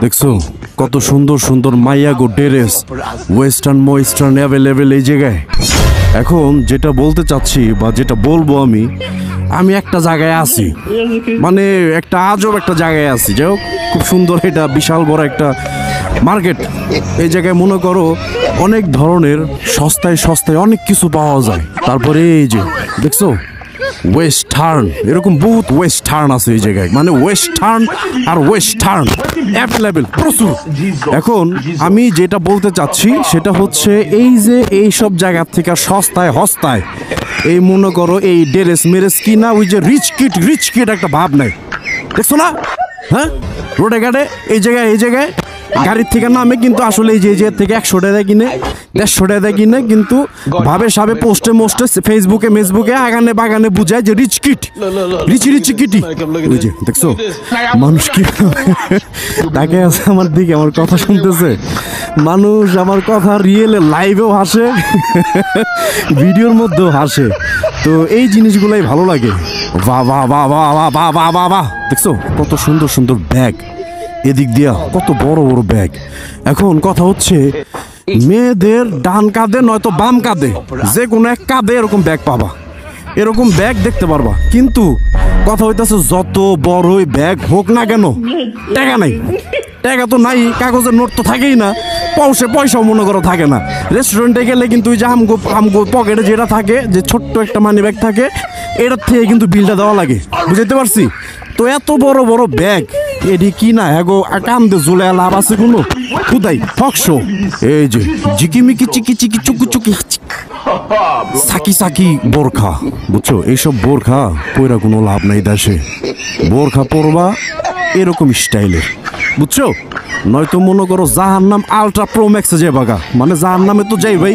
দেখছো কত সুন্দর সুন্দর মাইয়াগো ড্রেস ওয়েস্টার্ন মোয়েস্টার্ন অ্যাভেলেবেল এই জায়গায়। এখন যেটা বলতে চাচ্ছি বা যেটা বলবো আমি একটা জায়গায় আছি, মানে একটা আজব একটা জায়গায় আছি। যাই হোক, খুব সুন্দর, এটা বিশাল বড় একটা মার্কেট। এই জায়গায় মনে করো অনেক ধরনের সস্তায় সস্তায় অনেক কিছু পাওয়া যায়। তারপরে এই যে দেখছো ওয়েস্টার্ন, এরকম বহুত ওয়েস্টার্ন আছে এই জায়গায়, মানে ওয়েস্টার্ন আর ওয়েস্টার্ন অ্যাভেলেবেল প্রচুর। এখন আমি যেটা বলতে চাচ্ছি সেটা হচ্ছে এই যে এই সব জায়গার থেকে সস্তায় হস্তায় এই মনে করো এই ড্রেস মেরেস কিনা ওই যে রিচ কিট একটা ভাব নাই, দেখছো না? হ্যাঁ, রোডে ঘাটে এই জায়গায় গাড়ির থেকে নামে কিন্তু আসলে এই যে থেকে 100 টাকা কিনে 150 টাকা কিনে কিন্তু ভাবে সাবে পোস্টে মোস্টে ফেসবুকে আগানে বাগানে বুঝায় যে রিচ কিটি। ওই যে দেখছো মানুষ কি তাকে আছে আমার দিকে, আমার কথা শুনতেছে মানুষ, আমার কথা রিয়েলে লাইভেও হাসে ভিডিওর মধ্যেও হাসে। তো এই জিনিসগুলাই ভালো লাগে। বাহ বাহ বাহ বাহ বাহ বাহ বাহ বাহ, দেখছো কত সুন্দর সুন্দর ব্যাগ, এদিক দিয়া কত বড় বড় ব্যাগ। এখন কথা হচ্ছে মেয়েদের ডান কাঁধে নয়তো বাম কাঁধে যে কোনো এক কাঁধে এরকম ব্যাগ পাবা, এরকম ব্যাগ দেখতে পারবা। কিন্তু কথা হইতেছে যত বড়ই ব্যাগ হোক না কেন টাকা নাই, টাকা তো নাই, কাগজের নোট তো থাকেই না, পয়সাও মনে করো থাকে না। রেস্টুরেন্টে গেলে কিন্তু ওই যে আমগো পকেটে যেটা থাকে, যে ছোট্ট একটা মানি ব্যাগ থাকে, এটার থেকে কিন্তু বিলটা দেওয়া লাগে, বুঝতে পারছি? তো এত বড় বড় ব্যাগ এডি কি না এগো কান্দে ঝুলে লাভ আছে কোনো খুদাই ফকশো। এই যে জিকিমিকি চিকি চুকি সাকি বোরখা, বুঝছো? এইসব বোরখা পয়রা কোনো লাভ নাই দেশে। বোরখা পরবা এরকম স্টাইলের, বুঝছো? নয়তো মনে করো জাহান্নাম আলট্রা প্রো ম্যাক্সে যে বাগা, মানে জাহান্নামে তো যাই ভাই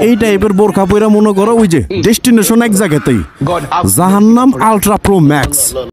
এই টাইপের বোরখা পয়রা মনে করো ওই যে ডেস্টিনেশন এক জায়গাতেই জাহান্নাম আলট্রা প্রো ম্যাক্স।